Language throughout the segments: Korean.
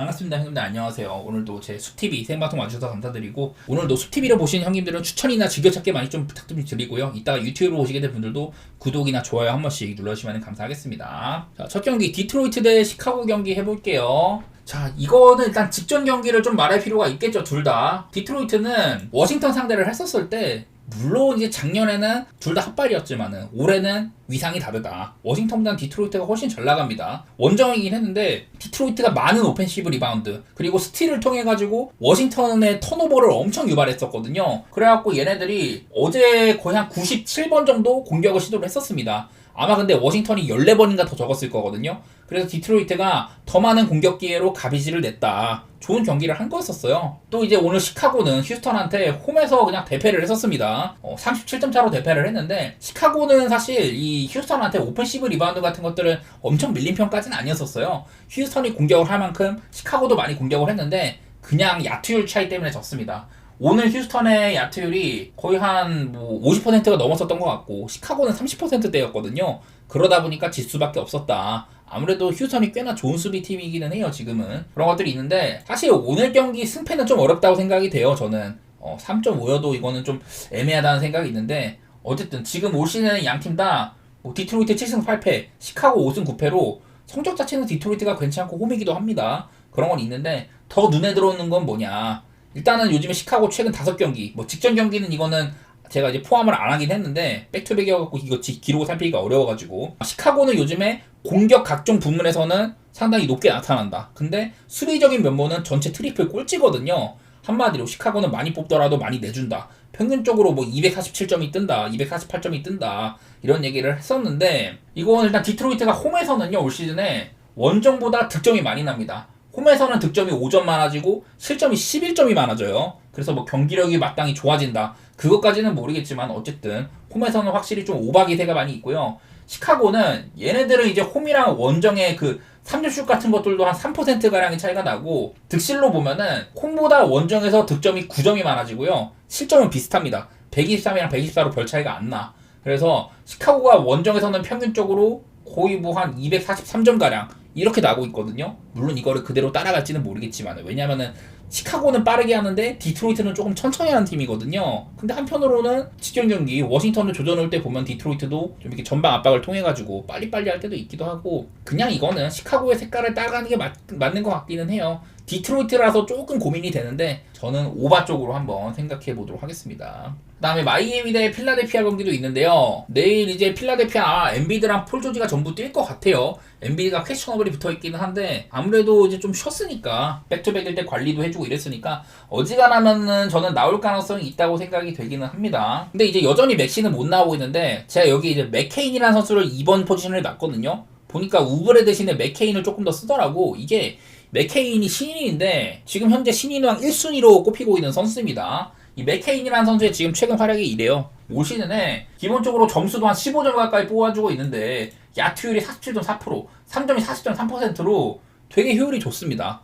반갑습니다 형님들, 안녕하세요. 오늘도 제 숲TV 생방송 와주셔서 감사드리고, 오늘도 숲TV를 보시는 형님들은 추천이나 즐겨찾기 많이 좀 부탁 좀 드리고요. 이따가 유튜브로 보시게 될 분들도 구독이나 좋아요 한 번씩 눌러주시면 감사하겠습니다. 자, 첫 경기 디트로이트 대 시카고 경기 해볼게요. 자, 이거는 일단 직전 경기를 좀 말할 필요가 있겠죠. 둘 다 디트로이트는 워싱턴 상대를 했었을 때, 물론 이제 작년에는 둘 다 핫발이었지만은 올해는 위상이 다르다. 워싱턴보다는 디트로이트가 훨씬 잘 나갑니다. 원정이긴 했는데 디트로이트가 많은 오펜시브 리바운드 그리고 스틸을 통해 가지고 워싱턴의 턴오버를 엄청 유발했었거든요. 그래갖고 얘네들이 어제 거의 한 97번 정도 공격을 시도를 했었습니다. 아마 근데 워싱턴이 14번인가 더 적었을 거거든요. 그래서 디트로이트가 더 많은 공격 기회로 가비지를 냈다. 좋은 경기를 한 거였었어요. 또 이제 오늘 시카고는 휴스턴한테 홈에서 그냥 대패를 했었습니다. 37점 차로 대패를 했는데, 시카고는 사실 이 휴스턴한테 오펜시브 리바운드 같은 것들은 엄청 밀린 편까지는 아니었었어요. 휴스턴이 공격을 할 만큼 시카고도 많이 공격을 했는데 그냥 야투율 차이 때문에 졌습니다. 오늘 휴스턴의 야투율이 거의 한 50%가 넘었었던 것 같고 시카고는 30%대였거든요. 그러다 보니까 질 수밖에 없었다. 아무래도 휴스턴이 꽤나 좋은 수비팀이기는 해요. 지금은 그런 것들이 있는데, 사실 오늘 경기 승패는 좀 어렵다고 생각이 돼요. 저는 3.5여도 이거는 좀 애매하다는 생각이 있는데, 어쨌든 지금 올 시즌 양팀 다 디트로이트 7승 8패, 시카고 5승 9패로 성적 자체는 디트로이트가 괜찮고 홈이기도 합니다. 그런 건 있는데, 더 눈에 들어오는 건 뭐냐, 일단은 요즘에 시카고 최근 5경기, 직전 경기는 이거는 제가 이제 포함을 안 하긴 했는데 백투백이어갖고 이거 기록을 살피기가 어려워가지고, 시카고는 요즘에 공격 각종 부문에서는 상당히 높게 나타난다. 근데 수비적인 면모는 전체 트리플 꼴찌거든요. 한마디로 시카고는 많이 뽑더라도 많이 내준다. 평균적으로 247점이 뜬다, 248점이 뜬다, 이런 얘기를 했었는데, 이건 일단 디트로이트가 홈에서는요 올 시즌에 원정보다 득점이 많이 납니다. 홈에서는 득점이 5점 많아지고 실점이 11점이 많아져요. 그래서 경기력이 마땅히 좋아진다, 그것까지는 모르겠지만 어쨌든 홈에서는 확실히 좀 오바 기세가 많이 있고요. 시카고는 얘네들은 이제 홈이랑 원정의 그 3점슛 같은 것들도 한 3%가량의 차이가 나고, 득실로 보면은 홈보다 원정에서 득점이 9점이 많아지고요. 실점은 비슷합니다. 123이랑 124로 별 차이가 안 나. 그래서 시카고가 원정에서는 평균적으로 거의 한 243점가량 이렇게 나고 있거든요. 물론 이거를 그대로 따라갈지는 모르겠지만, 왜냐면은 시카고는 빠르게 하는데 디트로이트는 조금 천천히 하는 팀이거든요. 근데 한편으로는 직전 경기 워싱턴을 조져놓을 때 보면 디트로이트도 좀 이렇게 전방 압박을 통해 가지고 빨리빨리 할 때도 있기도 하고, 그냥 이거는 시카고의 색깔을 따라가는 게 맞는 것 같기는 해요. 디트로이트라서 조금 고민이 되는데 저는 오바 쪽으로 한번 생각해 보도록 하겠습니다. 그 다음에 마이애미 대 필라델피아 경기도 있는데요. 내일 이제 필라델피아 엔비드랑 폴 조지가 전부 뛸 것 같아요. 엔비드가 퀘스천어블이 붙어있기는 한데 아무래도 이제 좀 쉬었으니까, 백투백일 때 관리도 해주고 이랬으니까 어지간하면은 저는 나올 가능성이 있다고 생각이 되기는 합니다. 근데 이제 여전히 맥시는 못 나오고 있는데, 제가 여기 이제 맥케인이라는 선수를 2번 포지션을 놨거든요. 보니까 우브레 대신에 맥케인을 조금 더 쓰더라고. 이게 맥케인이 신인인데 지금 현재 신인왕 1순위로 꼽히고 있는 선수입니다. 이 맥케인이라는 선수의 지금 최근 활약이 이래요. 올 시즌에 기본적으로 점수도 한 15점 가까이 뽑아주고 있는데 야투율이 47.4%, 3점이 40.3%로 되게 효율이 좋습니다.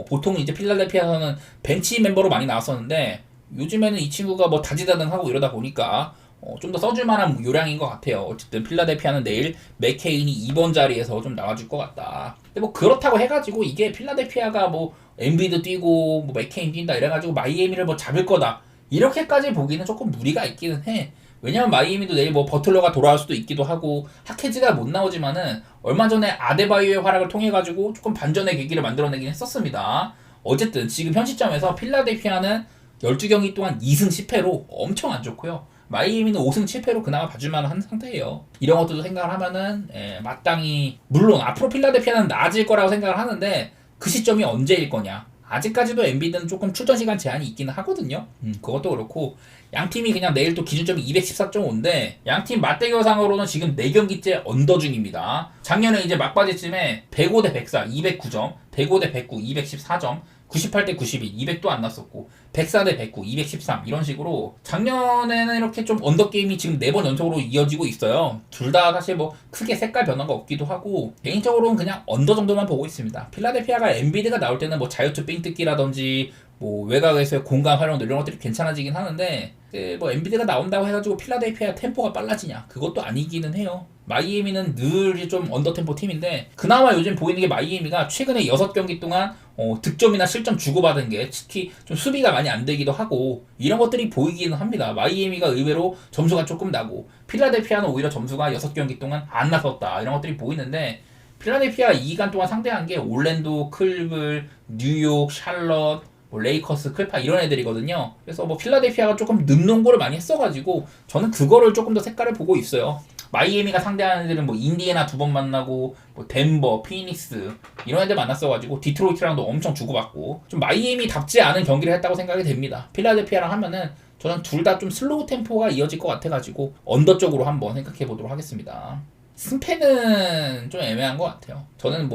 보통 이제 필라델피아에서는 벤치 멤버로 많이 나왔었는데 요즘에는 이 친구가 다지다능하고 이러다 보니까 좀 더 써줄 만한 요량인 것 같아요. 어쨌든 필라델피아는 내일 맥케인이 2번 자리에서 좀 나와줄 것 같다. 근데 그렇다고 해가지고 이게 필라델피아가 엔비드 뛰고 맥케인 뛴다 이래가지고 마이애미를 잡을 거다, 이렇게까지 보기는 조금 무리가 있기는 해. 왜냐면 마이애미도 내일 버틀러가 돌아올 수도 있기도 하고 하케즈가 못 나오지만은 얼마 전에 아데바요의 활약을 통해 가지고 조금 반전의 계기를 만들어내긴 했었습니다. 어쨌든 지금 현 시점에서 필라델피아는 12경기 동안 2승 10패로 엄청 안 좋고요. 마이애미는 5승 7패로 그나마 봐줄만한 상태예요. 이런 것들도 생각을 하면은 마땅히, 물론 앞으로 필라델피아는 나아질 거라고 생각을 하는데 그 시점이 언제일 거냐. 아직까지도 엔비드는 조금 출전 시간 제한이 있기는 하거든요. 그것도 그렇고 양팀이 그냥 내일 또 기준점이 214.5인데 양팀 맞대결상으로는 지금 4경기째 언더 중입니다. 작년에 이제 막바지쯤에 105대 104, 209점, 105대 109, 214점, 98대 92, 200도 안 났었고 104대 109, 213 이런 식으로 작년에는 이렇게 좀 언더게임이 지금 4번 연속으로 이어지고 있어요. 둘 다 사실 크게 색깔 변화가 없기도 하고 개인적으로는 그냥 언더 정도만 보고 있습니다. 필라델피아가 엔비드가 나올 때는 자유투 삥 뜯기라든지 외곽에서의 공간 활용도 이런 것들이 괜찮아지긴 하는데, 엔비드가 나온다고 해가지고 필라델피아 템포가 빨라지냐, 그것도 아니기는 해요. 마이애미는 늘 좀 언더템포 팀인데 그나마 요즘 보이는 게 마이애미가 최근에 6경기 동안 득점이나 실점 주고받은 게 특히 좀 수비가 많이 안 되기도 하고 이런 것들이 보이기는 합니다. 마이애미가 의외로 점수가 조금 나고 필라델피아는 오히려 점수가 6경기 동안 안 나섰다. 이런 것들이 보이는데 필라델피아가 이 기간 동안 상대한 게 올랜도, 클블, 뉴욕, 샬럿, 레이커스, 클파 이런 애들이거든요. 그래서 필라델피아가 조금 늠농구를 많이 했어가지고 저는 그거를 조금 더 색깔을 보고 있어요. 마이애미가 상대하는 애들은 인디애나 2번 만나고 덴버, 피닉스 이런 애들 만났어가지고 디트로이트랑도 엄청 주고받고 좀 마이애미답지 않은 경기를 했다고 생각이 됩니다. 필라델피아랑 하면은 저는 둘 다 좀 슬로우 템포가 이어질 것 같아가지고 언더 쪽으로 한번 생각해 보도록 하겠습니다. 승패는 좀 애매한 것 같아요. 저는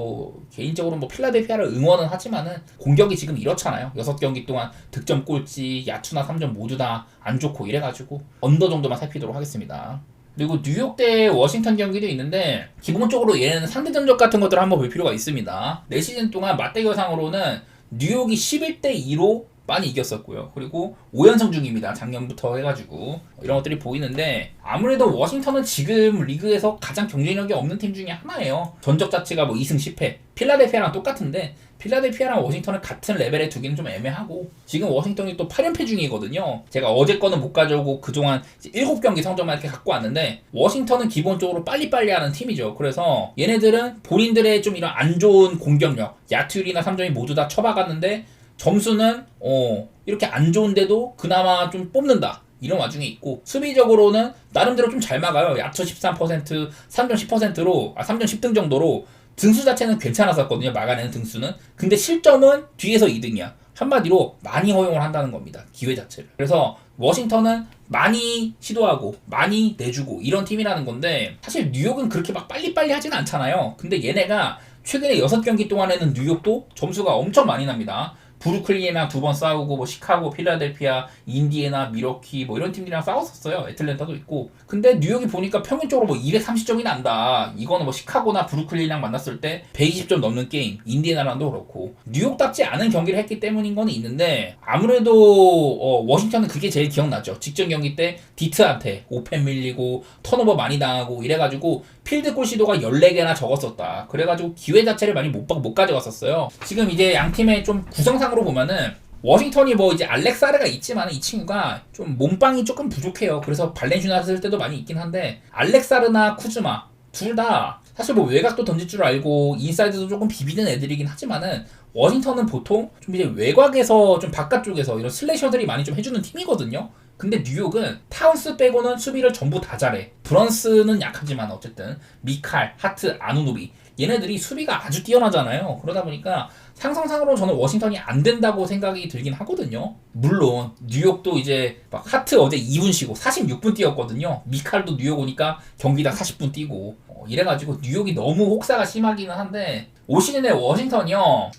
개인적으로 필라델피아를 응원은 하지만은 공격이 지금 이렇잖아요. 6경기 동안 득점 꼴찌, 야투나 3점 모두 다 안 좋고 이래가지고 언더 정도만 살피도록 하겠습니다. 그리고 뉴욕 대 워싱턴 경기도 있는데 기본적으로 얘는 상대 전적 같은 것들을 한번 볼 필요가 있습니다. 4시즌 동안 맞대결상으로는 뉴욕이 11대 2로 많이 이겼었고요. 그리고 5연승 중입니다. 작년부터 해가지고 이런 것들이 보이는데 아무래도 워싱턴은 지금 리그에서 가장 경쟁력이 없는 팀 중에 하나예요. 전적 자체가 2승 10패 필라델피아랑 똑같은데 필라델피아랑 워싱턴을 같은 레벨에 두기는 좀 애매하고 지금 워싱턴이 또 8연패 중이거든요. 제가 어제 거는 못 가져오고 그동안 7경기 성적만 이렇게 갖고 왔는데 워싱턴은 기본적으로 빨리빨리 하는 팀이죠. 그래서 얘네들은 본인들의 좀 이런 안 좋은 공격력 야투율이나 3점이 모두 다 쳐박았는데 점수는 이렇게 안 좋은데도 그나마 좀 뽑는다. 이런 와중에 있고 수비적으로는 나름대로 좀 잘 막아요. 야투 13%, 3점 10%로 3점 10등 정도로 등수 자체는 괜찮았었거든요. 막아내는 등수는. 근데 실점은 뒤에서 2등이야. 한마디로 많이 허용을 한다는 겁니다. 기회 자체를. 그래서 워싱턴은 많이 시도하고 많이 내주고 이런 팀이라는 건데 사실 뉴욕은 그렇게 막 빨리빨리 하진 않잖아요. 근데 얘네가 최근에 6경기 동안에는 뉴욕도 점수가 엄청 많이 납니다. 브루클린이랑 2번 싸우고 시카고, 필라델피아, 인디애나, 미러키 이런 팀들이랑 싸웠었어요. 애틀랜타도 있고. 근데 뉴욕이 보니까 평균적으로 230점이 난다. 이거는 시카고나 브루클린이랑 만났을 때 120점 넘는 게임, 인디애나랑도 그렇고 뉴욕답지 않은 경기를 했기 때문인 건 있는데 아무래도 워싱턴은 그게 제일 기억나죠. 직전 경기 때 디트한테 오펜 밀리고 턴오버 많이 당하고 이래가지고 필드골 시도가 14개나 적었었다. 그래가지고 기회 자체를 많이 못 가져갔었어요. 지금 이제 양 팀의 좀 구성상으로 보면은 워싱턴이 이제 알렉사르가 있지만 이 친구가 좀 몸빵이 조금 부족해요. 그래서 발렌슈나 쓸 때도 많이 있긴 한데 알렉사르나 쿠즈마 둘 다 사실 외곽도 던질 줄 알고 인사이드도 조금 비비는 애들이긴 하지만은 워싱턴은 보통 좀 이제 외곽에서 좀 바깥쪽에서 이런 슬래셔들이 많이 좀 해주는 팀이거든요. 근데 뉴욕은 타운스 빼고는 수비를 전부 다 잘해. 브런스는 약하지만 어쨌든 미칼, 하트, 아누노비 얘네들이 수비가 아주 뛰어나잖아요. 그러다 보니까 상성상으로 저는 워싱턴이 안 된다고 생각이 들긴 하거든요. 물론 뉴욕도 이제 하트 어제 2분 쉬고 46분 뛰었거든요. 미칼도 뉴욕 오니까 경기당 40분 뛰고 이래가지고 뉴욕이 너무 혹사가 심하기는 한데 올 시즌에 워싱턴이요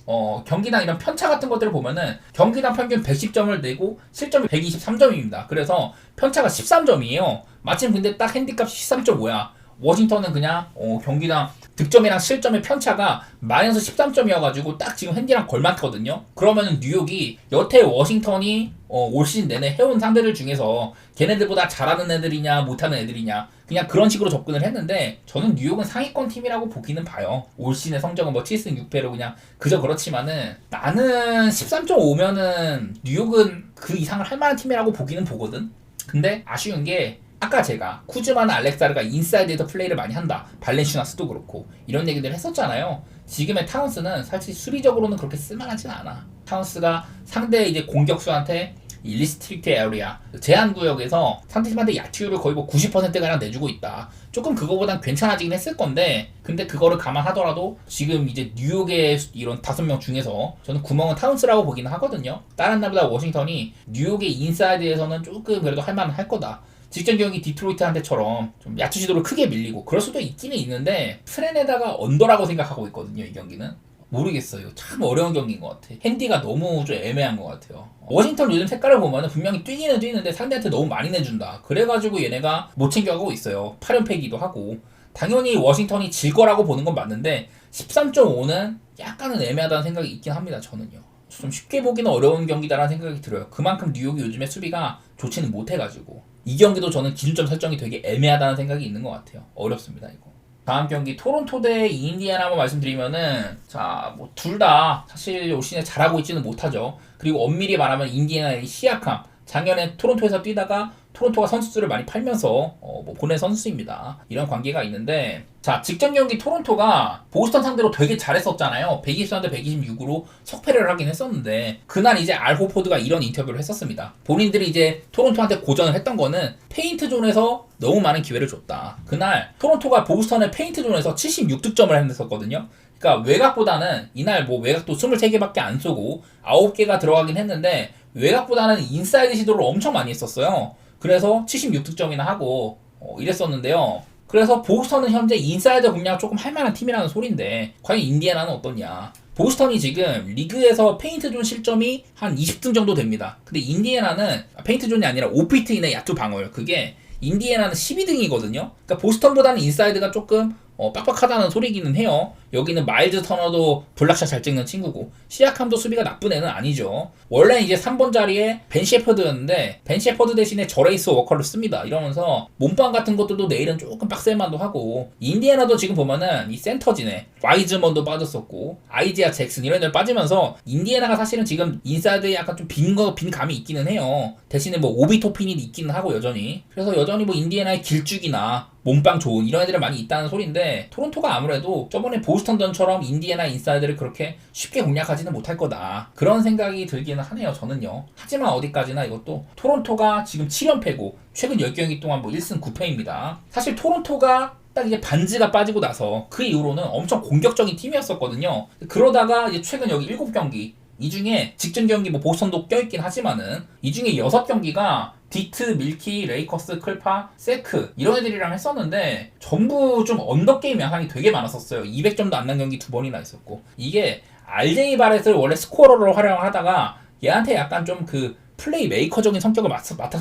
경기당 이런 편차 같은 것들을 보면은 경기당 평균 110점을 내고 실점이 123점입니다. 그래서 편차가 13점이에요. 마침 근데 딱 핸디값 13.5야. 워싱턴은 그냥 경기당 득점이랑 실점의 편차가 마이너스 13점이어가지고 딱 지금 핸디랑 걸맞거든요. 그러면은 뉴욕이 여태 워싱턴이 올 시즌 내내 해온 상대들 중에서 걔네들보다 잘하는 애들이냐 못하는 애들이냐 그냥 그런 식으로 접근을 했는데 저는 뉴욕은 상위권 팀이라고 보기는 봐요. 올 시즌의 성적은 7승 6패로 그냥 그저 그렇지만은 나는 13.5면은 뉴욕은 그 이상을 할 만한 팀이라고 보기는 보거든. 근데 아쉬운 게 아까 제가 쿠즈마나 알렉사르가 인사이드에서 플레이를 많이 한다. 발렌슈나스도 그렇고 이런 얘기들 했었잖아요. 지금의 타운스는 사실 수비적으로는 그렇게 쓸만하진 않아. 타운스가 상대 이제 공격수한테 일리스트릭트 에어리아 제한 구역에서 상대팀한테 야투율을 거의 90%가량 내주고 있다. 조금 그거보단 괜찮아지긴 했을 건데 근데 그거를 감안하더라도 지금 이제 뉴욕의 이런 5명 중에서 저는 구멍은 타운스라고 보기는 하거든요. 다른 나보다 워싱턴이 뉴욕의 인사이드에서는 조금 그래도 할만은 할 거다. 직전 경기 디트로이트한테처럼 좀 야투 시도를 크게 밀리고 그럴 수도 있기는 있는데 트렌에다가 언더라고 생각하고 있거든요. 이 경기는 모르겠어요. 참 어려운 경기인 것 같아. 핸디가 너무 좀 애매한 것 같아요. 워싱턴 요즘 색깔을 보면 분명히 뛰기는 뛰는데 상대한테 너무 많이 내준다. 그래가지고 얘네가 못 챙겨가고 있어요. 8연패이기도 하고 당연히 워싱턴이 질 거라고 보는 건 맞는데 13.5는 약간은 애매하다는 생각이 있긴 합니다. 저는요. 좀 쉽게 보기는 어려운 경기다라는 생각이 들어요. 그만큼 뉴욕이 요즘에 수비가 좋지는 못해가지고 이 경기도 저는 기준점 설정이 되게 애매하다는 생각이 있는 것 같아요. 어렵습니다 이거. 다음 경기 토론토 대 인디애나 한번 말씀드리면은 자, 뭐 둘 다 사실 올 시즌에 잘하고 있지는 못하죠. 그리고 엄밀히 말하면 인디애나의 시약함. 작년에 토론토에서 뛰다가 토론토가 선수들을 많이 팔면서 뭐 보낸 선수입니다. 이런 관계가 있는데 자, 직전 경기 토론토가 보스턴 상대로 되게 잘했었잖아요. 123대 126으로 석패를 하긴 했었는데 그날 이제 알 호포드가 이런 인터뷰를 했었습니다. 본인들이 이제 토론토한테 고전을 했던 거는 페인트 존에서 너무 많은 기회를 줬다. 그날 토론토가 보스턴의 페인트 존에서 76득점을 했었거든요. 그러니까 외곽보다는 이날 뭐 외곽도 23개밖에 안 쏘고 9개가 들어가긴 했는데 외곽보다는 인사이드 시도를 엄청 많이 했었어요. 그래서 76득점이나 하고 이랬었는데요. 그래서 보스턴은 현재 인사이드 공략 조금 할만한 팀이라는 소린데 과연 인디애나는 어떠냐. 보스턴이 지금 리그에서 페인트존 실점이 한 20등 정도 됩니다. 근데 인디애나는 페인트존이 아니라 오피트 이내 야투 방어율, 그게 인디애나는 12등이거든요. 그러니까 보스턴보다는 인사이드가 조금 빡빡하다는 소리기는 해요. 여기는 마일즈 터너도 블락샷 잘 찍는 친구고 시아캄도 수비가 나쁜 애는 아니죠. 원래 이제 3번 자리에 벤 셰퍼드였는데 벤 셰퍼드 대신에 저레이스 워커를 씁니다. 이러면서 몸빵 같은 것들도 내일은 조금 빡셀만도 하고 인디애나도 지금 보면은 이 센터진에 와이즈먼도 빠졌었고 아이지아 잭슨 이런 애들 빠지면서 인디애나가 사실은 지금 인사이드에 약간 좀 빈 감이 있기는 해요. 대신에 뭐 오비 토핀이 있기는 하고 여전히. 그래서 여전히 뭐 인디애나의 길쭉이나 몸빵 좋은 이런 애들이 많이 있다는 소리인데 토론토가 아무래도 저번에 보스턴전처럼 인디애나 인사이드를 그렇게 쉽게 공략하지는 못할 거다. 그런 생각이 들기는 하네요. 저는요. 하지만 어디까지나 이것도 토론토가 지금 7연패고 최근 10경기 동안 뭐 1승 9패입니다. 사실 토론토가 딱 이제 반지가 빠지고 나서 그 이후로는 엄청 공격적인 팀이었었거든요. 그러다가 이제 최근 여기 7경기 이 중에 직전 경기 뭐 보스턴도 껴있긴 하지만은 이 중에 6경기가 디트, 밀키, 레이커스, 클파, 세크 이런 애들이랑 했었는데 전부 좀 언더게임 양상이 되게 많았었어요. 200점도 안 난 경기 2번이나 있었고 이게 RJ 바렛을 원래 스코어러로 활용을 하다가 얘한테 약간 좀 그 플레이 메이커적인 성격을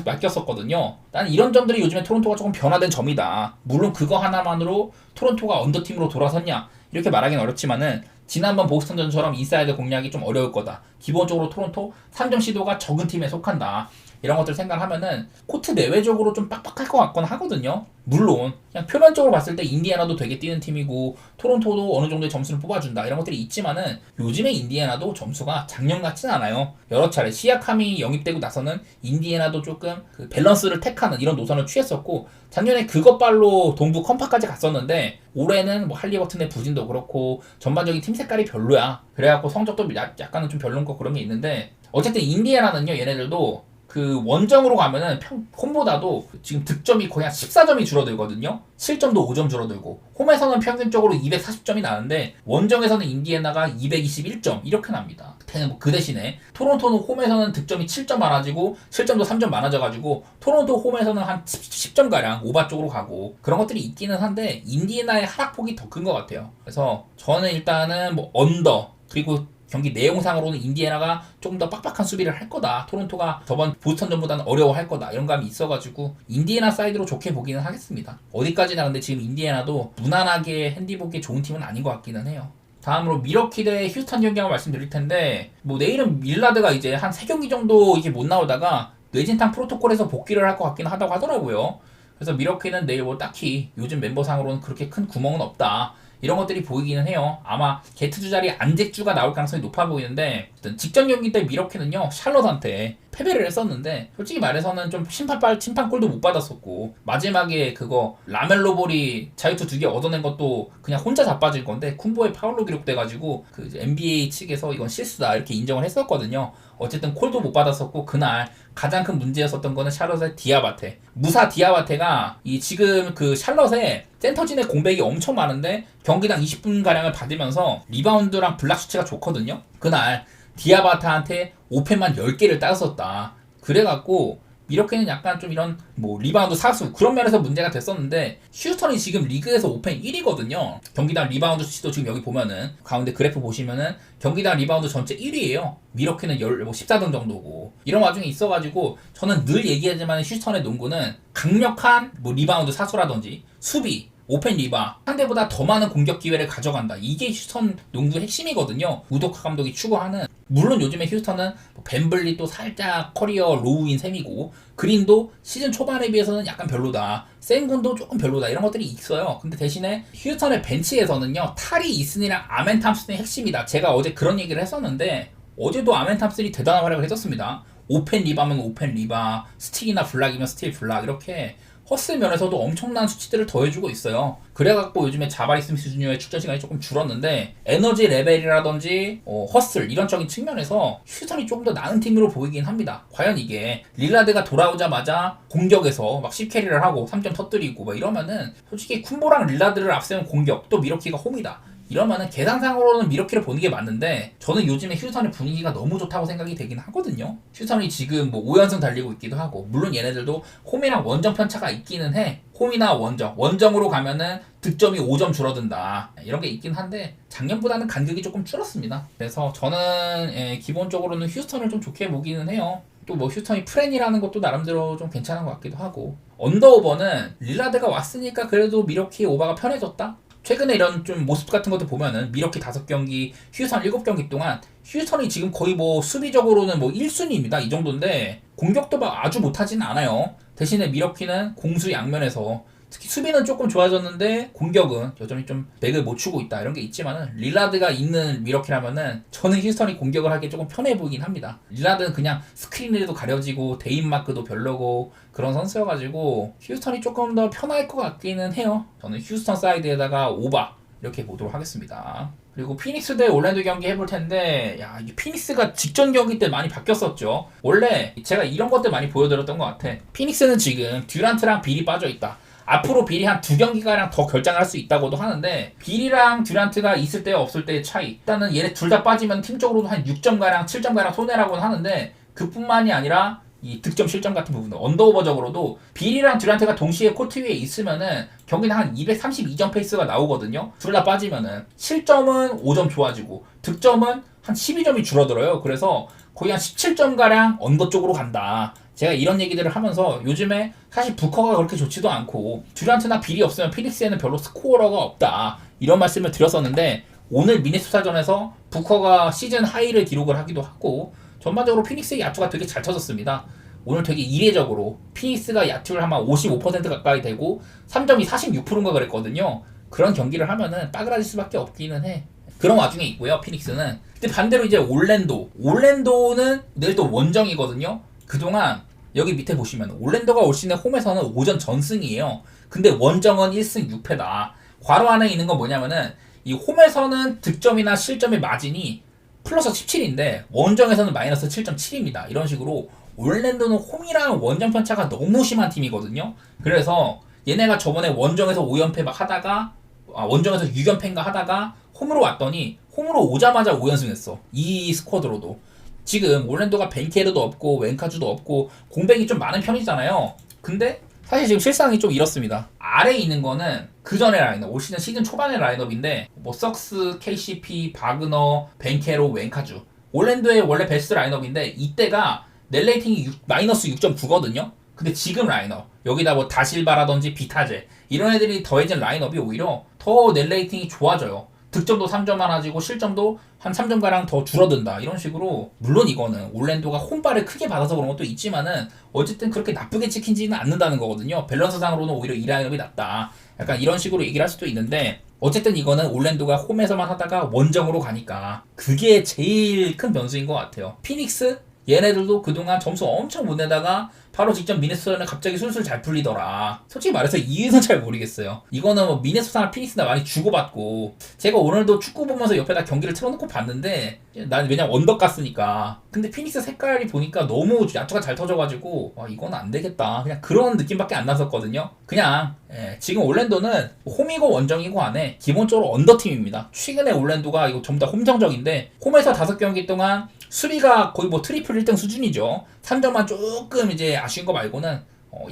맡겼었거든요. 난 이런 점들이 요즘에 토론토가 조금 변화된 점이다. 물론 그거 하나만으로 토론토가 언더팀으로 돌아섰냐 이렇게 말하기는 어렵지만은 지난번 보스턴전처럼 인사이드 공략이 좀 어려울 거다. 기본적으로 토론토 3점 시도가 적은 팀에 속한다. 이런 것들 생각하면은 코트 내외적으로 좀 빡빡할 것 같건 하거든요. 물론 그냥 표면적으로 봤을 때 인디애나도 되게 뛰는 팀이고 토론토도 어느 정도의 점수를 뽑아준다 이런 것들이 있지만은 요즘에 인디애나도 점수가 작년 같진 않아요. 여러 차례 시약함이 영입되고 나서는 인디애나도 조금 그 밸런스를 택하는 이런 노선을 취했었고 작년에 그것발로 동부 컴파까지 갔었는데 올해는 뭐 할리버튼의 부진도 그렇고 전반적인 팀 색깔이 별로야. 그래갖고 성적도 약간은 좀 별론 거 그런 게 있는데 어쨌든 인디애나는요 얘네들도 그 원정으로 가면은 홈보다도 지금 득점이 거의 한 14점이 줄어들거든요. 7점도 5점 줄어들고 홈에서는 평균적으로 240점이 나는데 원정에서는 인디애나가 221점 이렇게 납니다. 그 대신에 토론토는 홈에서는 득점이 7점 많아지고 실점도 3점 많아져가지고 토론토 홈에서는 한 10점가량 오바 쪽으로 가고 그런 것들이 있기는 한데 인디애나의 하락폭이 더 큰 것 같아요. 그래서 저는 일단은 뭐 언더 그리고 경기 내용상으로는 인디애나가 조금 더 빡빡한 수비를 할 거다. 토론토가 저번 보스턴전보다는 어려워할 거다. 이런 감이 있어가지고 인디애나 사이드로 좋게 보기는 하겠습니다. 어디까지나 근데 지금 인디애나도 무난하게 핸디보기 좋은 팀은 아닌 것 같기는 해요. 다음으로 미러키 대 휴스턴 경기 한번 말씀드릴 텐데 뭐 내일은 밀라드가 이제 한 3경기 정도 이게 못 나오다가 뇌진탕 프로토콜에서 복귀를 할 것 같긴 하다고 하더라고요. 그래서 미러키는 내일 뭐 딱히 요즘 멤버상으로는 그렇게 큰 구멍은 없다. 이런 것들이 보이기는 해요. 아마 게트주 자리에 안잭주가 나올 가능성이 높아 보이는데 직전 경기 때 미러키는요 샬럿한테 패배를 했었는데 솔직히 말해서는 좀 심판골도 못 받았었고 마지막에 그거 라멜로 볼이 자유투 2개 얻어낸 것도 그냥 혼자 자빠질 건데 쿤보의 파울로 기록돼가지고 그 NBA 측에서 이건 실수다 이렇게 인정을 했었거든요. 어쨌든 콜도 못 받았었고 그날 가장 큰 문제였었던 거는 샬럿의 디아바테 무사 디아바테가 이 지금 그 샬럿의 센터진의 공백이 엄청 많은데 경기당 20분가량을 받으면서 리바운드랑 블락 수치가 좋거든요. 그날 디아바타한테 오펜만 10개를 따졌었다. 그래갖고 미러키는 약간 좀 이런 뭐 리바운드 사수 그런 면에서 문제가 됐었는데 휴스턴이 지금 리그에서 오펜 1위거든요. 경기당 리바운드 수치도 지금 여기 보면은 가운데 그래프 보시면은 경기당 리바운드 전체 1위예요. 미러키는 14등 정도고 이런 와중에 있어가지고 저는 늘 얘기하지만 휴스턴의 농구는 강력한 뭐 리바운드 사수라든지 수비 오펜 리바 상대보다 더 많은 공격 기회를 가져간다. 이게 휴스턴 농구의 핵심이거든요. 우도카 감독이 추구하는. 물론 요즘에 휴스턴은 벤블리 또 살짝 커리어 로우인 셈이고 그린도 시즌 초반에 비해서는 약간 별로다. 센군도 조금 별로다. 이런 것들이 있어요. 근데 대신에 휴스턴의 벤치에서는요. 타리 이슨이랑 아멘 탐슨의 핵심이다. 제가 어제 그런 얘기를 했었는데 어제도 아멘 탐슨이 대단한 활약을 했었습니다. 오펜 리바면 오펜 리바, 스틸이나 블락이면 스틸 블락 이렇게 허슬 면에서도 엄청난 수치들을 더해주고 있어요. 그래갖고 요즘에 자바리 스미스 주니어의 출전 시간이 조금 줄었는데 에너지 레벨이라든지 허슬 이런적인 측면에서 휴스턴이 조금 더 나은 팀으로 보이긴 합니다. 과연 이게 릴라드가 돌아오자마자 공격에서 막 10캐리를 하고 3점 터뜨리고 막 이러면은 솔직히 쿤보랑 릴라드를 앞세운 공격 또 미러키가 홈이다. 이러면은 계산상으로는 미러키를 보는 게 맞는데 저는 요즘에 휴스턴의 분위기가 너무 좋다고 생각이 되긴 하거든요. 휴스턴이 지금 뭐 5연승 달리고 있기도 하고 물론 얘네들도 홈이랑 원정 편차가 있기는 해. 홈이나 원정으로 가면은 득점이 5점 줄어든다 이런 게 있긴 한데 작년보다는 간극이 조금 줄었습니다. 그래서 저는 기본적으로는 휴스턴을 좀 좋게 보기는 해요. 또 뭐 휴스턴이 프렌이라는 것도 나름대로 좀 괜찮은 것 같기도 하고 언더오버는 릴라드가 왔으니까 그래도 미러키의 오버가 편해졌다? 최근에 이런 좀 모습 같은 것도 보면은 미러키 5경기, 휴스턴 7경기 동안 휴스턴이 지금 거의 뭐 수비적으로는 뭐 1순위입니다. 이 정도인데 공격도 막 아주 못하지는 않아요. 대신에 미러키는 공수 양면에서 특히 수비는 조금 좋아졌는데 공격은 여전히 좀 맥을 못 추고 있다 이런 게 있지만은 릴라드가 있는 미러키라면은 저는 휴스턴이 공격을 하기 조금 편해 보이긴 합니다. 릴라드는 그냥 스크린에도 가려지고 대인마크도 별로고 그런 선수여가지고 휴스턴이 조금 더 편할 것 같기는 해요. 저는 휴스턴 사이드에다가 오바 이렇게 보도록 하겠습니다. 그리고 피닉스 대 올랜도 경기 해볼 텐데 야 이게 피닉스가 직전 경기 때 많이 바뀌었었죠. 원래 제가 이런 것들 많이 보여드렸던 것 같아. 피닉스는 지금 듀란트랑 빌이 빠져있다. 앞으로 빌이 한 2경기가량 더 결장을 할 수 있다고도 하는데 빌이랑 듀란트가 있을 때 없을 때의 차이 일단은 얘네 둘 다 빠지면 팀적으로도 한 6점가량 7점가량 손해라고는 하는데 그뿐만이 아니라 이 득점 실점 같은 부분은 언더오버적으로도 빌이랑 듀란트가 동시에 코트 위에 있으면은 경기는 한 232점 페이스가 나오거든요. 둘 다 빠지면은 실점은 5점 좋아지고 득점은 한 12점이 줄어들어요. 그래서 거의 한 17점가량 언더 쪽으로 간다. 제가 이런 얘기들을 하면서 요즘에 사실 부커가 그렇게 좋지도 않고 듀란트나 빌이 없으면 피닉스에는 별로 스코어러가 없다 이런 말씀을 드렸었는데 오늘 미네소타전에서 부커가 시즌 하이를 기록을 하기도 하고 전반적으로 피닉스의 야투가 되게 잘 터졌습니다. 오늘 되게 이례적으로 피닉스가 야투를 아마 55% 가까이 되고 3점이 46%인가 그랬거든요. 그런 경기를 하면은 빠그라질 수밖에 없기는 해. 그런 와중에 있고요 피닉스는. 근데 반대로 이제 올랜도는 내일 또 원정이거든요. 그동안 여기 밑에 보시면 올랜도가 올 시즌 홈에서는 오전 전승이에요. 근데 원정은 1승 6패다. 괄호 안에 있는 건 뭐냐면은 이 홈에서는 득점이나 실점의 마진이 플러스 17인데 원정에서는 마이너스 7.7입니다. 이런 식으로 올랜도는 홈이랑 원정 편차가 너무 심한 팀이거든요. 그래서 얘네가 저번에 원정에서 5연패 막 하다가 원정에서 6연패인가 하다가 홈으로 왔더니 홈으로 오자마자 5연승 했어. 이 스쿼드로도. 지금 올랜도가 벤케르도 없고 웬카주도 없고 공백이 좀 많은 편이잖아요. 근데 사실 지금 실상이 좀 이렇습니다. 아래에 있는 거는 그 전에 라인업, 올 시즌 초반의 라인업인데 뭐 석스, KCP, 바그너, 벤케로, 웬카주 올랜도의 원래 베스트 라인업인데 이때가 net 레이팅이 마이너스 6.9거든요. 근데 지금 라인업 여기다 뭐 다실바라든지 비타제 이런 애들이 더해진 라인업이 오히려 더 net 레이팅이 좋아져요. 득점도 3점 많아지고 실점도 한 3점가량 더 줄어든다 이런 식으로. 물론 이거는 올랜도가 홈발을 크게 받아서 그런 것도 있지만은 어쨌든 그렇게 나쁘게 찍히지는 않는다는 거거든요. 밸런스상으로는 오히려 이 라인업이 낫다 약간 이런 식으로 얘기를 할 수도 있는데 어쨌든 이거는 올랜도가 홈에서만 하다가 원정으로 가니까 그게 제일 큰 변수인 것 같아요. 피닉스 얘네들도 그동안 점수 엄청 못 내다가 바로 직전 미네소타는 갑자기 술술 잘 풀리더라. 솔직히 말해서 이유는 잘 모르겠어요. 이거는 뭐 미네소타나 피닉스나 많이 주고받고 제가 오늘도 축구 보면서 옆에다 경기를 틀어놓고 봤는데 난 왜냐면 언더가스니까. 근데 피닉스 색깔이 보니까 너무 야투가 잘 터져가지고 와 이건 안 되겠다 그냥 그런 느낌밖에 안 났었거든요. 그냥 지금 올랜도는 홈이고 원정이고 안에 기본적으로 언더팀입니다. 최근에 올랜도가 이거 전부 다 홈정적인데 홈에서 5경기 동안 수비가 거의 뭐 트리플 1등 수준이죠. 3점만 조금 이제 아쉬운 거 말고는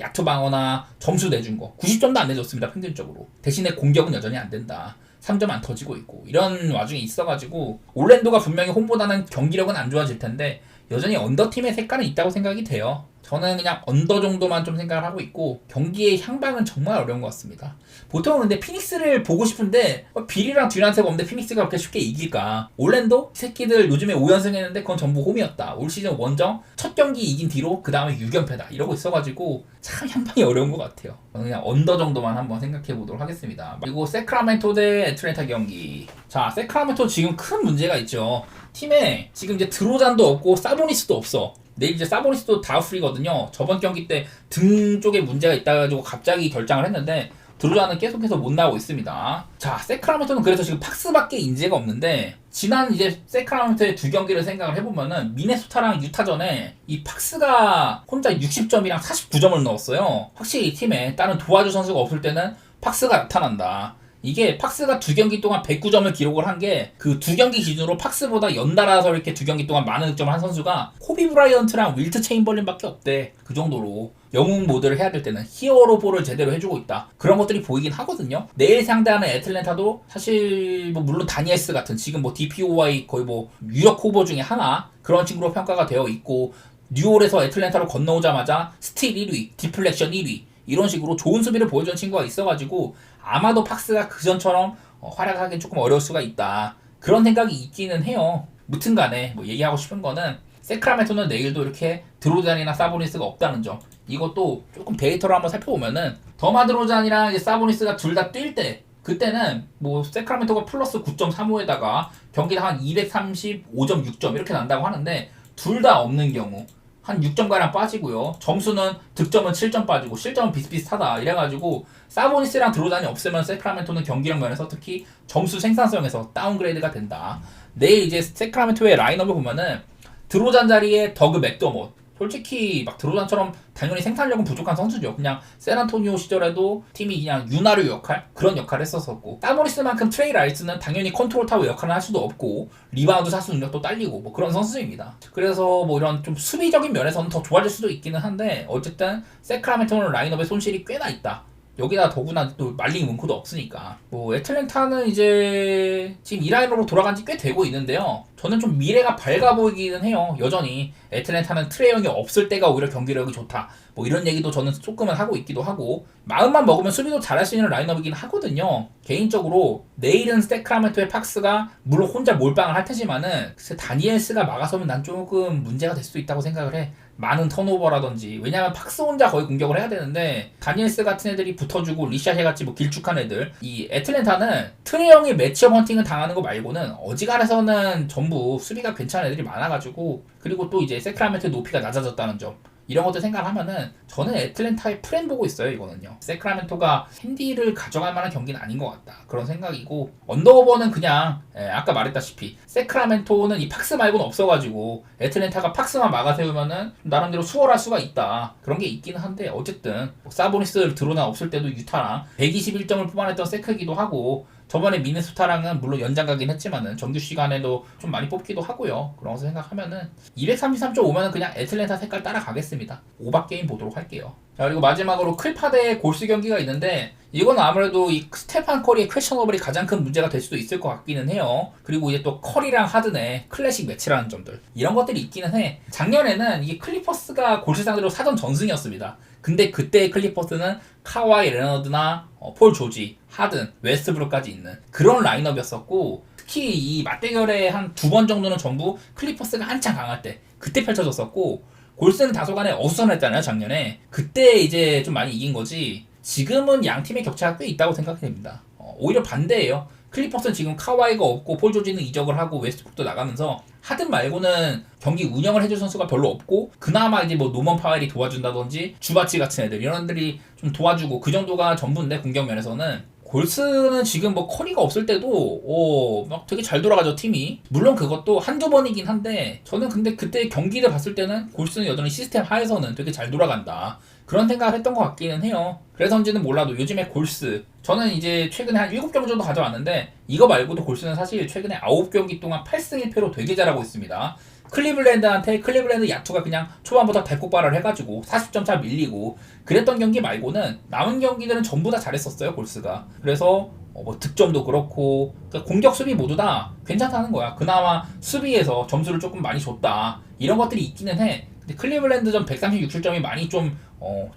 야투 방어나 점수 내준 거 90점도 안 내줬습니다. 평균적으로. 대신에 공격은 여전히 안 된다. 3점 안 터지고 있고 이런 와중에 있어가지고 올랜도가 분명히 홈보다는 경기력은 안 좋아질 텐데 여전히 언더팀의 색깔은 있다고 생각이 돼요. 저는 그냥 언더 정도만 좀 생각을 하고 있고 경기의 향방은 정말 어려운 것 같습니다. 보통은 근데 피닉스를 보고 싶은데 빌이랑 듀란트가 없는데 피닉스가 그렇게 쉽게 이길까? 올랜도? 이 새끼들 요즘에 5연승 했는데 그건 전부 홈이었다. 올 시즌 원정 첫 경기 이긴 뒤로 그 다음에 6연패다 이러고 있어가지고 참 향방이 어려운 것 같아요. 저는 그냥 언더 정도만 한번 생각해 보도록 하겠습니다. 그리고 세크라멘토 대 애틀랜타 경기. 자, 세크라멘토 지금 큰 문제가 있죠. 팀에 지금 이제 드로잔도 없고 사보니스도 없어. 내일 이제 사보니스도 다우프리거든요. 저번 경기 때 등 쪽에 문제가 있다가지고 갑자기 결장을 했는데 드로잔은 계속해서 못 나오고 있습니다. 자, 세크라멘토는 그래서 지금 팍스밖에 인재가 없는데 지난 이제 세크라멘토의 두 경기를 생각을 해보면은 미네소타랑 유타전에 이 팍스가 혼자 60점이랑 49점을 넣었어요. 확실히 이 팀에 다른 도와줄 선수가 없을 때는 팍스가 나타난다. 이게 팍스가 두 경기 동안 109점을 기록을 한 게 그 두 경기 기준으로 팍스보다 연달아서 이렇게 두 경기 동안 많은 득점을 한 선수가 코비 브라이언트랑 윌트 체인벌린밖에 없대. 그 정도로 영웅 모드를 해야 될 때는 히어로 볼을 제대로 해주고 있다. 그런 것들이 보이긴 하거든요. 내일 상대하는 애틀랜타도 사실 뭐 물론 다니엘스 같은 지금 뭐 DPOY 거의 뭐 유력 후보 중에 하나 그런 친구로 평가가 되어 있고 뉴올에서 애틀랜타로 건너오자마자 스틸 1위, 디플렉션 1위 이런 식으로 좋은 수비를 보여준 친구가 있어가지고 아마도 팍스가 그전처럼 활약하기 조금 어려울 수가 있다. 그런 생각이 있기는 해요. 무튼간에 뭐 얘기하고 싶은 거는 세크라멘토는 내일도 이렇게 드로잔이나 사보니스가 없다는 점. 이것도 조금 데이터로 한번 살펴보면은 더마 드로잔이랑 이제 사보니스가 둘 다 뛸 때 그때는 뭐 세크라멘토가 플러스 9.35에다가 경기당 한 235.6점 이렇게 난다고 하는데 둘 다 없는 경우 한 6점가량 빠지고요. 점수는 득점은 7점 빠지고 실점은 비슷비슷하다. 이래가지고 사보니스랑 드로잔이 없으면 세크라멘토는 경기력 면에서 특히 점수 생산성에서 다운그레이드가 된다. 내일 이제 세크라멘토의 라인업을 보면은 드로잔 자리에 더그 맥더못. 솔직히 막 드로잔처럼 당연히 생산력은 부족한 선수죠. 그냥 샌안토니오 시절에도 팀이 그냥 유나르 역할? 그런 역할을 했었었고 사보니스만큼 트레이 라이스는 당연히 컨트롤 타워 역할을 할 수도 없고 리바운드 사수 능력도 딸리고 뭐 그런 선수입니다. 그래서 뭐 이런 좀 수비적인 면에서는 더 좋아질 수도 있기는 한데 어쨌든 세크라멘토는 라인업에 손실이 꽤나 있다. 여기다 더구나 또 말링 문코도 없으니까 뭐 애틀랜타는 이제 지금 이 라인으로 돌아간 지 꽤 되고 있는데요. 저는 좀 미래가 밝아 보이기는 해요. 여전히 애틀랜타는 트레이 형이 없을 때가 오히려 경기력이 좋다. 뭐 이런 얘기도 저는 조금은 하고 있기도 하고 마음만 먹으면 수비도 잘할 수 있는 라인업이긴 하거든요. 개인적으로 내일은 세크라멘토의 팍스가 물론 혼자 몰빵을 할 테지만은 다니엘스가 막아서면 난 조금 문제가 될 수도 있다고 생각을 해. 많은 턴오버라든지 왜냐면 팍스 혼자 거의 공격을 해야 되는데 다니엘스 같은 애들이 붙어주고 리샤헤 같이 뭐 길쭉한 애들 이 애틀랜타는 트레이 형이 매치업 헌팅을 당하는 거 말고는 어지간해서는 전부 수비가 괜찮은 애들이 많아가지고 그리고 또 이제 세크라멘토의 높이가 낮아졌다는 점 이런 것들 생각하면은 저는 애틀랜타의 프렌 보고 있어요. 이거는요. 세크라멘토가 핸디를 가져갈 만한 경기는 아닌 것 같다. 그런 생각이고 언더오버는 그냥 아까 말했다시피 세크라멘토는 이 팍스 말고는 없어가지고 애틀랜타가 팍스만 막아세우면은 나름대로 수월할 수가 있다. 그런 게 있기는 한데 어쨌든 뭐 사보니스 드로나 없을 때도 유타랑 121점을 뽑아냈던 세크이기도 하고 저번에 미네소타랑은 물론 연장 가긴 했지만은 정규 시간에도 좀 많이 뽑기도 하고요. 그런 거 생각하면은 233.5면은 그냥 애틀랜타 색깔 따라가겠습니다. 오박 게임 보도록 할게요. 자, 그리고 마지막으로 클파 대 골스 경기가 있는데 이건 아무래도 이 스테판 커리의 퀘셔너블이 가장 큰 문제가 될 수도 있을 것 같기는 해요. 그리고 이제 또 커리랑 하든의 클래식 매치라는 점들 이런 것들이 있기는 해. 작년에는 이게 클리퍼스가 골스 상대로 사전 전승이었습니다. 근데 그때의 클리퍼스는 카와이 레너드나 폴 조지, 하든, 웨스트브룩까지 있는 그런 라인업이었었고 특히 이 맞대결의 한 두 번 정도는 전부 클리퍼스가 한창 강할 때 그때 펼쳐졌었고 골스는 다소간에 어수선했잖아요 작년에. 그때 이제 좀 많이 이긴 거지 지금은 양 팀의 격차가 꽤 있다고 생각이 됩니다. 오히려 반대예요. 클리퍼스는 지금 카와이가 없고 폴 조지는 이적을 하고 웨스트브룩도 나가면서 하든 말고는 경기 운영을 해줄 선수가 별로 없고 그나마 이제 뭐 노먼 파웰이 도와준다든지 주바치 같은 애들 이런 애들이 좀 도와주고 그 정도가 전부인데 공격 면에서는 골스는 지금 뭐 커리가 없을 때도 막 되게 잘 돌아가죠 팀이. 물론 그것도 한두 번이긴 한데 저는 근데 그때 경기를 봤을 때는 골스는 여전히 시스템 하에서는 되게 잘 돌아간다 그런 생각을 했던 것 같기는 해요. 그래서인지는 몰라도 요즘에 골스 저는 이제 최근에 한 7경기 정도 가져왔는데 이거 말고도 골스는 사실 최근에 9경기 동안 8승 1패로 되게 잘하고 있습니다. 클리블랜드한테 클리블랜드 야투가 그냥 초반부터 대폭발을 해가지고 40점 차 밀리고 그랬던 경기 말고는 남은 경기들은 전부 다 잘했었어요 골스가. 그래서 뭐 득점도 그렇고 그러니까 공격 수비 모두 다 괜찮다는 거야. 그나마 수비에서 점수를 조금 많이 줬다 이런 것들이 있기는 해. 근데 클리블랜드전 136실점이 많이 좀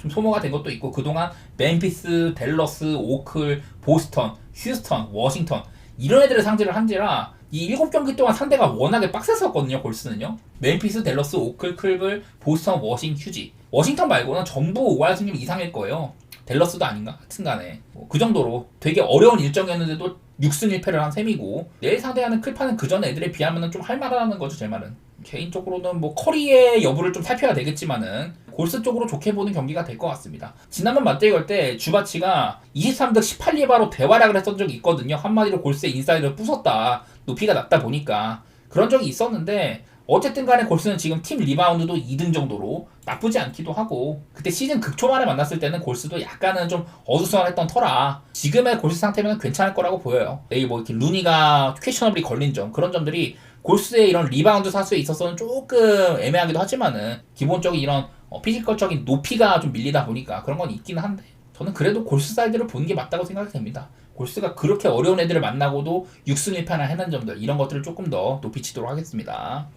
소모가 된 것도 있고 그동안 멤피스, 댈러스, 오클, 보스턴, 휴스턴, 워싱턴 이런 애들을 상대를 한지라 이 7경기 동안 상대가 워낙에 빡셌었거든요. 골스는요. 멤피스, 댈러스, 오클, 클블, 보스턴, 휴지. 워싱턴 말고는 전부 5할 승률 이상일 거예요. 댈러스도 아닌가? 하여튼간에 그 정도로 되게 어려운 일정이었는데도 6승 1패를 한 셈이고 내일 상대하는 클파는 그전 애들에 비하면 좀 할만하다는 거죠. 제 말은. 개인적으로는 뭐 커리의 여부를 좀 살펴야 되겠지만은 골스 쪽으로 좋게 보는 경기가 될 것 같습니다. 지난번 맞대결 걸 때 주바치가 23득 18리바로 대활약을 했던 적이 있거든요. 한마디로 골스의 인사이드를 부쉈다. 높이가 낮다 보니까 그런 적이 있었는데 어쨌든 간에 골스는 지금 팀 리바운드도 2등 정도로 나쁘지 않기도 하고 그때 시즌 극초반에 만났을 때는 골스도 약간은 좀 어수선했던 터라 지금의 골스 상태면 괜찮을 거라고 보여요. 내일 뭐 이렇게 루니가 퀘셔너블이 걸린 점 그런 점들이 골스의 이런 리바운드 사수에 있어서는 조금 애매하기도 하지만은 기본적인 이런 피지컬적인 높이가 좀 밀리다 보니까 그런 건 있기는 한데 저는 그래도 골스 사이드를 보는 게 맞다고 생각이 됩니다. 골스가 그렇게 어려운 애들을 만나고도 6승 1패나 해낸 점들 이런 것들을 조금 더 높이 치도록 하겠습니다.